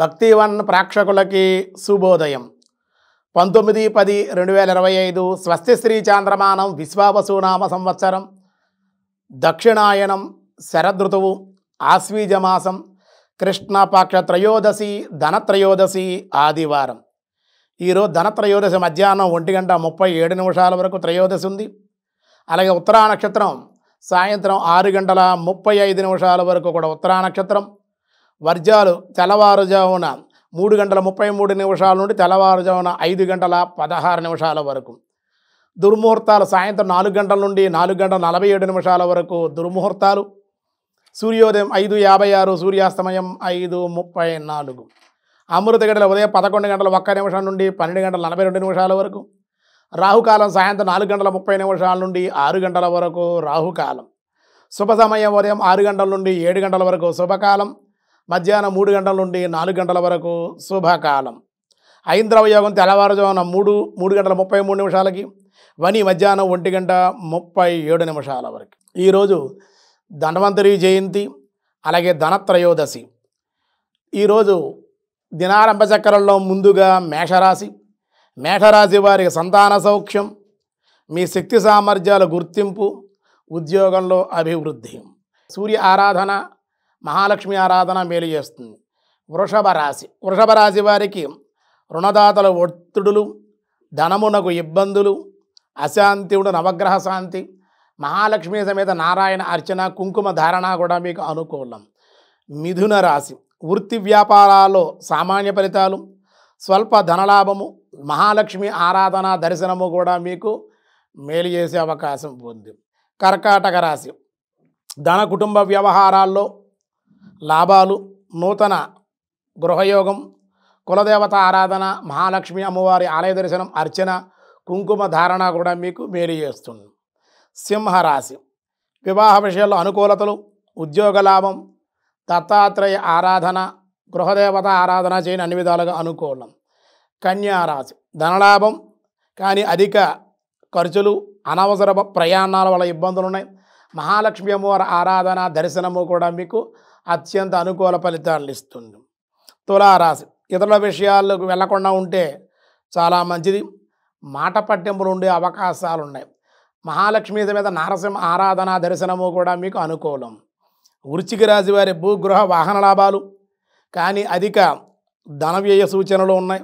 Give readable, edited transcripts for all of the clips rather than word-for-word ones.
భక్తివన్ ప్రేక్షకులకి శుభోదయం. 19/10/2025 స్వస్తి శ్రీ చాంద్రమానం విశ్వావసునామ సంవత్సరం దక్షిణాయనం శరదృతువు ఆశ్వీజమాసం కృష్ణపక్ష త్రయోదశి ధనత్రయోదశి ఆదివారం. ఈరోజు ధనత్రయోదశి మధ్యాహ్నం 1:37 వరకు త్రయోదశి ఉంది. అలాగే ఉత్తరా నక్షత్రం సాయంత్రం 6:35 వరకు కూడా ఉత్తరా నక్షత్రం. వర్జాలు తెల్లవారుజామున 3:33 నుండి తెల్లవారుజామున 5:16 వరకు. దుర్ముహూర్తాలు సాయంత్రం 4 గంటల నుండి 4:47 వరకు దుర్ముహూర్తాలు. సూర్యోదయం 5:56, సూర్యాస్తమయం 5:34. అమృత గంటల ఉదయం 11:01 నుండి 12:42 వరకు. రాహుకాలం సాయంత్రం 4:30 నుండి 6 గంటల వరకు రాహుకాలం. శుభ సమయం ఉదయం 6 గంటల నుండి 7 గంటల వరకు శుభకాలం. మధ్యాహ్నం 3 గంటల నుండి 4 గంటల వరకు శుభకాలం. ఐంద్రవ యోగం తెల్లవారుజామున 3:33 వని మధ్యాహ్నం 1:37 వరకు. ఈరోజు ధన్వంతరి జయంతి, అలాగే ధనత్రయోదశి. ఈరోజు దినారంభ చక్రంలో ముందుగా మేషరాశి. మేషరాశి వారికి సంతాన సౌఖ్యం, మీ శక్తి సామర్థ్యాల గుర్తింపు, ఉద్యోగంలో అభివృద్ధి. సూర్య ఆరాధన, మహాలక్ష్మి ఆరాధన మేలు చేస్తుంది. వృషభ రాశి వారికి రుణదాతల ఒత్తిడులు, ధనమునకు ఇబ్బందులు, అశాంతి నవగ్రహ శాంతి, మహాలక్ష్మి సమేత నారాయణ అర్చన, కుంకుమ ధారణ కూడా మీకు అనుకూలం. మిథున రాశి వృత్తి వ్యాపారాల్లో సామాన్య ఫలితాలు, స్వల్ప ధనలాభము, మహాలక్ష్మి ఆరాధన దర్శనము కూడా మీకు మేలు చేసే అవకాశం ఉంది. కర్కాటక రాశి ధన కుటుంబ వ్యవహారాల్లో లాభాలు, నూతన గృహయోగం, కులదేవత ఆరాధన, మహాలక్ష్మి అమ్మవారి ఆలయ దర్శనం, అర్చన, కుంకుమ ధారణ కూడా మీకు మేలు చేస్తుంది. సింహరాశి వివాహ విషయాల్లో అనుకూలతలు, ఉద్యోగ లాభం, దత్తాత్రేయ ఆరాధన, గృహదేవత ఆరాధన చేయని అన్ని విధాలుగా అనుకూలం. కన్యారాశి ధనలాభం, కానీ అధిక ఖర్చులు, అనవసర ప్రయాణాల వల్ల ఇబ్బందులు ఉన్నాయి. మహాలక్ష్మి అమ్మవారి ఆరాధన దర్శనము కూడా మీకు అత్యంత అనుకూల ఫలితాలను ఇస్తుంది. తులారాశి ఇతరుల విషయాలకు వెళ్లకుండా ఉంటే చాలా మంచిది. మాట పట్టింపులు ఉండే అవకాశాలు ఉన్నాయి. మహాలక్ష్మి మీద నారసింహ ఆరాధన దర్శనము కూడా మీకు అనుకూలం. వృశ్చిక రాశి వారి భూగృహ వాహన లాభాలు, కానీ అధిక ధన వ్యయ సూచనలు ఉన్నాయి.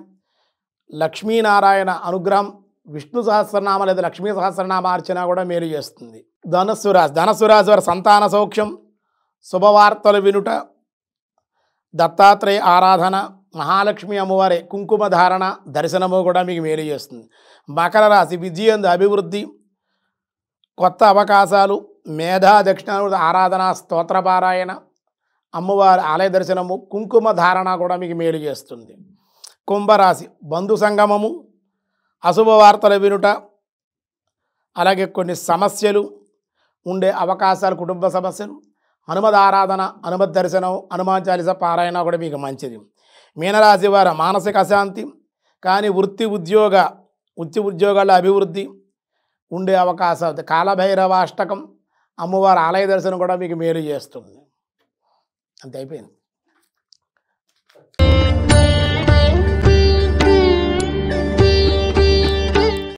లక్ష్మీనారాయణ అనుగ్రహం, విష్ణు సహస్రనామ లేదా లక్ష్మీ సహస్రనామార్చన కూడా మేలు చేస్తుంది. ధనుస్సు రాశి వారి సంతాన సౌఖ్యం, శుభవార్తలు వినుట, దత్తాత్రేయ ఆరాధన, మహాలక్ష్మి అమ్మవారి కుంకుమ ధారణ దర్శనము కూడా మీకు మేలు చేస్తుంది. మకర రాశి విజయందు అభివృద్ధి, కొత్త అవకాశాలు, మేధా దక్షిణామూర్తి ఆరాధన, స్తోత్రపారాయణ, అమ్మవారి ఆలయ దర్శనము, కుంకుమ ధారణ కూడా మీకు మేలు చేస్తుంది. కుంభరాశి బంధు సంగమము, అశుభ వార్తలు వినుట, అలాగే కొన్ని సమస్యలు ఉండే అవకాశాలు, కుటుంబ సమస్యలు, హనుమద్ ఆరాధన, హనుమద్ దర్శనం, హనుమాన్ చాలీస పారాయణ కూడా మీకు మంచిది. మీనరాశి వారి మానసిక అశాంతి, కానీ వృత్తి ఉద్యోగాల అభివృద్ధి ఉండే అవకాశాలు. కాలభైరవ అష్టకం, అమ్మవారి ఆలయ దర్శనం కూడా మీకు మేలు చేస్తుంది. అంతే, అయిపోయింది.